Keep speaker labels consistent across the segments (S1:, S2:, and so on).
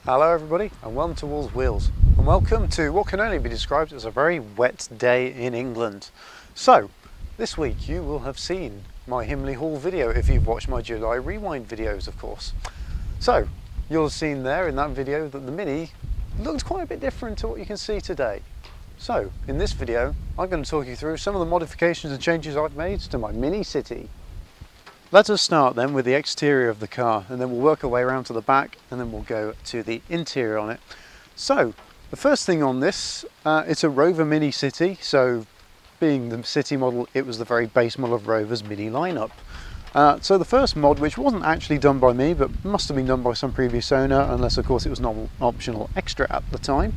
S1: Hello everybody and welcome to Wull's Wheels and welcome to what can only be described as a very wet day in England. So this week you will have seen my Himley haul video if you've watched my July Rewind videos, of course. So you'll have seen there in that video that the Mini looked quite a bit different to what you can see today. So in this video I'm going to talk you through some of the modifications and changes I've made to my Mini City. Let us start then with the exterior of the car, and then we'll work our way around to the back, and then we'll go to the interior on it. So the first thing on this, it's a Rover Mini City. So being the City model, it was the very base model of Rover's Mini lineup. So the first mod, which wasn't actually done by me but must have been done by some previous owner, unless of course it was an optional extra at the time,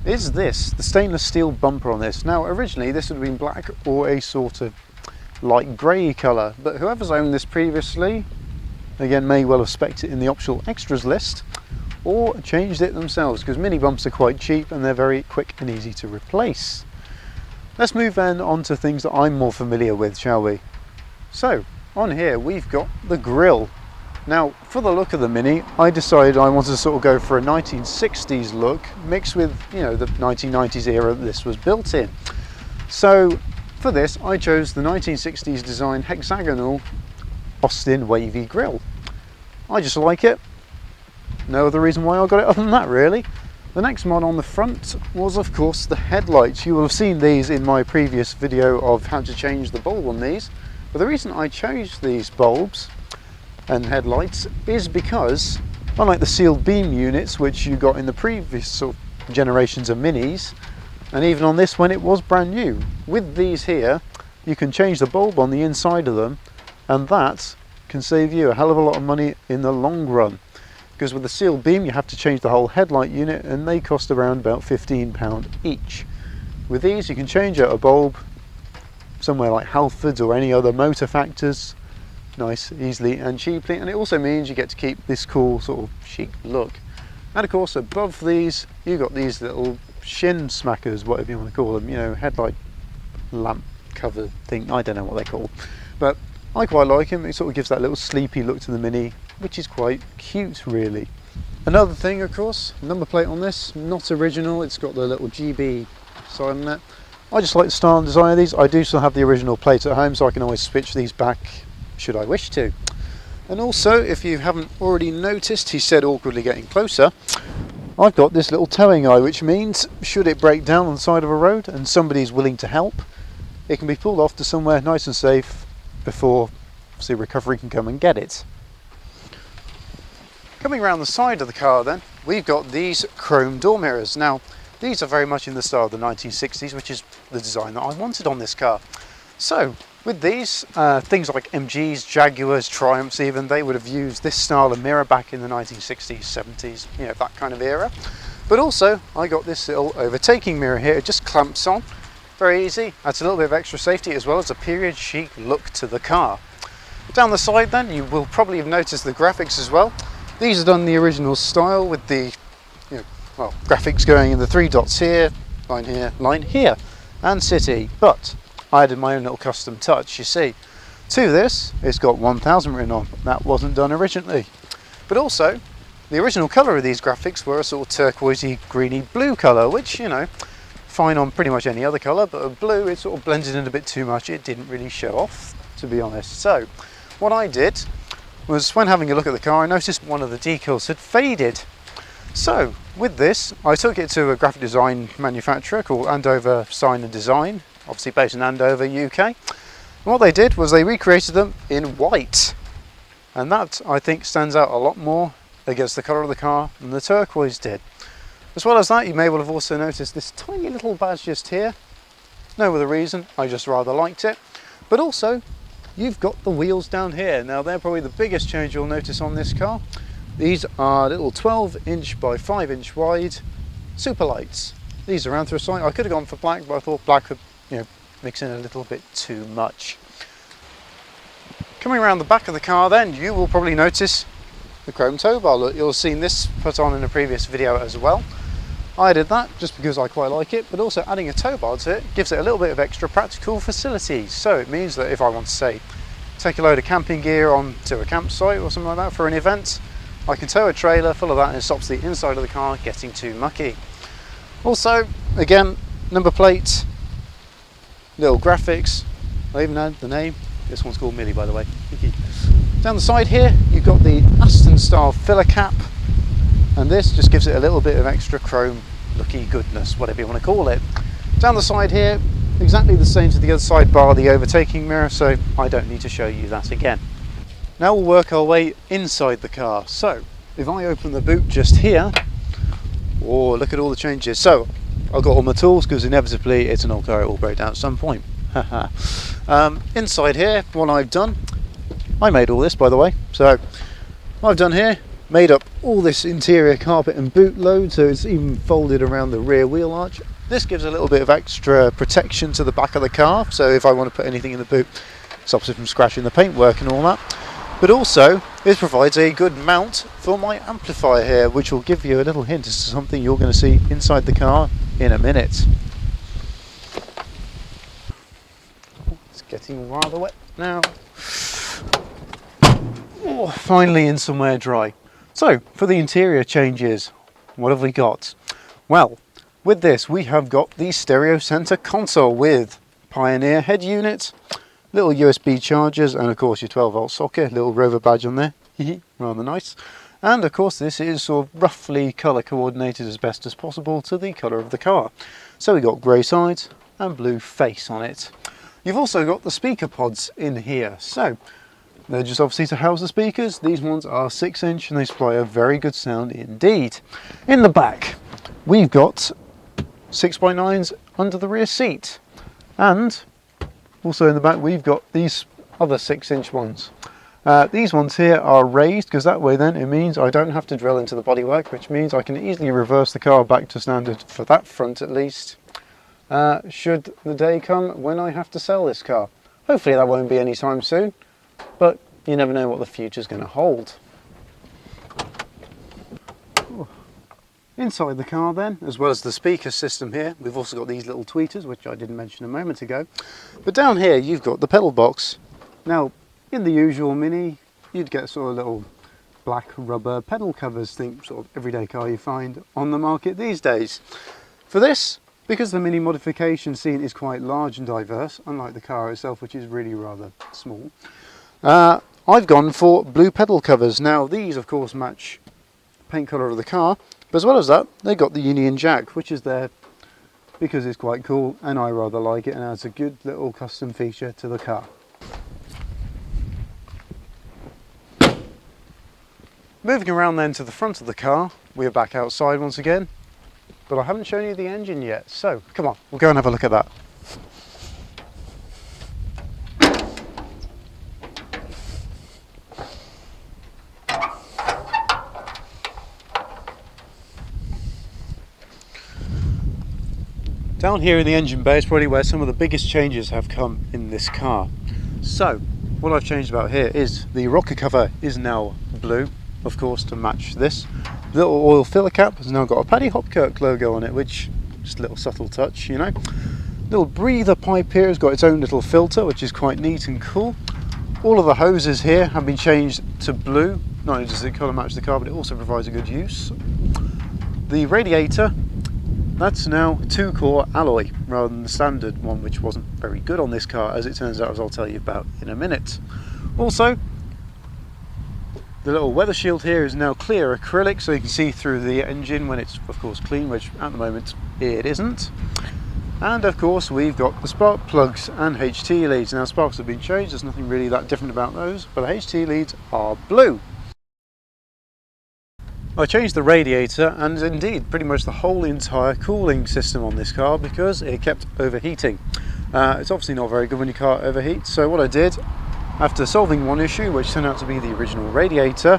S1: is this, the stainless steel bumper on this. Now originally this would have been black or a sort of light grey colour, but whoever's owned this previously, again, may well have spec'd it in the optional extras list or changed it themselves, because mini bumps are quite cheap and they're very quick and easy to replace. Let's move then on to things that I'm more familiar with, shall we? So on here we've got the grille. Now for the look of the Mini, I decided I wanted to sort of go for a 1960s look mixed with, you know, the 1990s era that this was built in. So for this, I chose the 1960s design hexagonal Austin wavy grille. I just like it. No other reason why I got it other than that, really. The next mod on the front was, of course, the headlights. You will have seen these in my previous video of how to change the bulb on these. But the reason I chose these bulbs and headlights is because, unlike the sealed beam units which you got in the previous sort of generations of Minis, and even on this when it was brand new, with these here you can change the bulb on the inside of them, and that can save you a hell of a lot of money in the long run, because with the sealed beam you have to change the whole headlight unit and they cost around about £15 each. With these you can change out a bulb somewhere like Halfords or any other motor factors nice, easily and cheaply, and it also means you get to keep this cool sort of chic look. And of course above these you've got these little shin smackers, whatever you want to call them, you know, headlight lamp cover thing, I don't know what they're called, but I quite like them. It sort of gives that little sleepy look to the Mini, which is quite cute really. Another thing, of course, number plate on this, not original, it's got the little GB sign on it. I just like the style and design of these. I do still have the original plate at home, so I can always switch these back should I wish to. And also, if you haven't already noticed, he said awkwardly getting closer, I've got this little towing eye, which means should it break down on the side of a road and somebody's willing to help, it can be pulled off to somewhere nice and safe before, see, recovery can come and get it. Coming around the side of the car then, we've got these chrome door mirrors. Now these are very much in the style of the 1960s, which is the design that I wanted on this car. So with these, things like MGs, Jaguars, Triumphs even, they would have used this style of mirror back in the 1960s, 70s, you know, that kind of era. But also, I got this little overtaking mirror here. It just clamps on, very easy. Adds a little bit of extra safety as well as a period chic look to the car. Down the side then, you will probably have noticed the graphics as well. These are done the original style with the, you know, well, graphics going in the 3 dots here, line here, and city. But I added my own little custom touch, you see. To this, it's got 1000 written on. That wasn't done originally. But also, the original colour of these graphics were a sort of turquoisey, greeny blue colour, which, you know, fine on pretty much any other colour, but a blue, it sort of blended in a bit too much. It didn't really show off, to be honest. So, what I did was, when having a look at the car, I noticed one of the decals had faded. So, with this, I took it to a graphic design manufacturer called Andover Sign and Design, obviously based in Andover, UK. And what they did was they recreated them in white. And that, I think, stands out a lot more against the colour of the car than the turquoise did. As well as that, you may well have also noticed this tiny little badge just here. No other reason, I just rather liked it. But also, you've got the wheels down here. Now, they're probably the biggest change you'll notice on this car. These are little 12" by 5" wide super lights. These are around through a side. I could have gone for black, but I thought black would, you know, mix in a little bit too much. Coming around the back of the car then, you will probably notice the chrome tow bar. Look, you'll have seen this put on in a previous video as well. I did that just because I quite like it, but also adding a tow bar to it gives it a little bit of extra practical facilities. So it means that if I want to, say, take a load of camping gear onto a campsite or something like that for an event, I can tow a trailer full of that and it stops the inside of the car getting too mucky. Also, again, number plates, little graphics. I even had the name. This one's called Millie, by the way. Down the side here, you've got the Aston style filler cap, and this just gives it a little bit of extra chrome looky goodness, whatever you want to call it. Down the side here, exactly the same to the other side bar the overtaking mirror, so I don't need to show you that again. Now we'll work our way inside the car. So if I open the boot just here, oh, look at all the changes. So I've got all my tools because inevitably it's an old car, it will break down at some point. Inside here, what I've done, I made all this by the way, so what I've done here, made up all this interior carpet and boot load, so it's even folded around the rear wheel arch. This gives a little bit of extra protection to the back of the car, so if I want to put anything in the boot, it stops it from scratching the paintwork and all that. But also, this provides a good mount for my amplifier here, which will give you a little hint as to something you're going to see inside the car in a minute. It's getting rather wet now. Oh, finally in somewhere dry. So, for the interior changes, what have we got? Well, with this we have got the stereo center console with Pioneer head unit, little USB chargers, and of course your 12-volt socket, little Rover badge on there, rather nice. And of course this is sort of roughly colour coordinated as best as possible to the colour of the car. So we got grey sides and blue face on it. You've also got the speaker pods in here, so they're just obviously to house the speakers. These ones are 6-inch and they supply a very good sound indeed. In the back we've got 6x9s under the rear seat, and also in the back we've got these other 6-inch ones. These ones here are raised because that way then it means I don't have to drill into the bodywork, which means I can easily reverse the car back to standard for that front at least, should the day come when I have to sell this car. Hopefully that won't be anytime soon, but you never know what the future's going to hold. Inside the car then, as well as the speaker system here, we've also got these little tweeters, which I didn't mention a moment ago. But down here you've got the pedal box. Now, in the usual Mini, you'd get sort of little black rubber pedal covers, think sort of everyday car you find on the market these days. For this, because the Mini modification scene is quite large and diverse, unlike the car itself, which is really rather small, I've gone for blue pedal covers. Now these of course match the paint colour of the car, but as well as that they got the Union Jack, which is there because it's quite cool and I rather like it and adds a good little custom feature to the car. Moving around then to the front of the car, we're back outside once again, but I haven't shown you the engine yet, so come on, we'll go and have a look at that. Down here in the engine bay is probably where some of the biggest changes have come in this car. So, what I've changed about here is the rocker cover is now blue, of course, to match this. The little oil filler cap has now got a Paddy Hopkirk logo on it, which is just a little subtle touch, you know. Little breather pipe here has got its own little filter, which is quite neat and cool. All of the hoses here have been changed to blue. Not only does it colour match the car, but it also provides a good use. The radiator, that's now 2-core alloy rather than the standard one, which wasn't very good on this car, as it turns out, as I'll tell you about in a minute. Also, the little weather shield here is now clear acrylic, so you can see through the engine when it's of course clean, which at the moment it isn't. And of course we've got the spark plugs and HT leads. Now sparks have been changed, there's nothing really that different about those, but the HT leads are blue. I changed the radiator and indeed pretty much the whole entire cooling system on this car because it kept overheating. It's obviously not very good when your car overheats, so what I did, after solving one issue, which turned out to be the original radiator,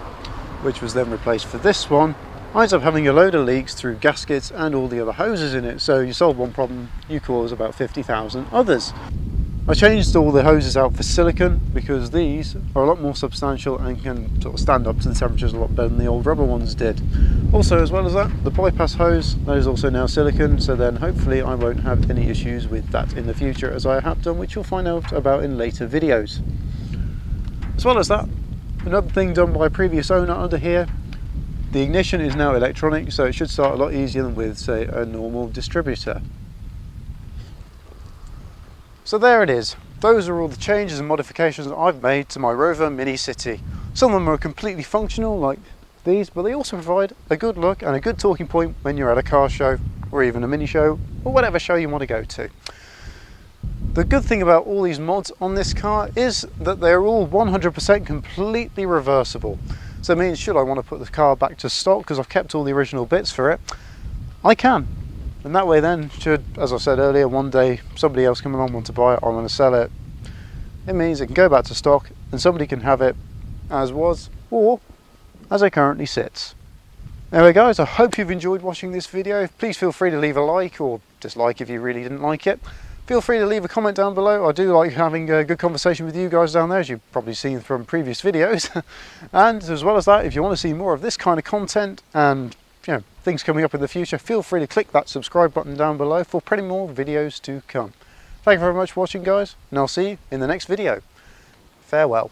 S1: which was then replaced for this one, I ended up having a load of leaks through gaskets and all the other hoses in it. So you solve one problem, you cause about 50,000 others. I changed all the hoses out for silicone because these are a lot more substantial and can sort of stand up to the temperatures a lot better than the old rubber ones did. Also, as well as that, the bypass hose, that is also now silicone, so then hopefully I won't have any issues with that in the future, as I have done, which you'll find out about in later videos. As well as that, another thing done by a previous owner under here The ignition is now electronic, so it should start a lot easier than with, say, a normal distributor. So there it is. Those are all the changes and modifications that I've made to my Rover Mini City. Some of them are completely functional, like these, but they also provide a good look and a good talking point when you're at a car show or even a mini show or whatever show you want to go to. The good thing about all these mods on this car is that they're all 100% completely reversible. So it means should I want to put the car back to stock because I've kept all the original bits for it, I can. And that way then, should, as I said earlier, one day somebody else come along and want to buy it, I want to sell it, it means it can go back to stock and somebody can have it as was or as it currently sits. Anyway guys, I hope you've enjoyed watching this video. Please feel free to leave a like or dislike if you really didn't like it. Feel free to leave a comment down below. I do like having a good conversation with you guys down there, as you've probably seen from previous videos. And as well as that, if you want to see more of this kind of content and things coming up in the future, feel free to click that subscribe button down below for plenty more videos to come. Thank you very much for watching guys, and I'll see you in the next video. Farewell.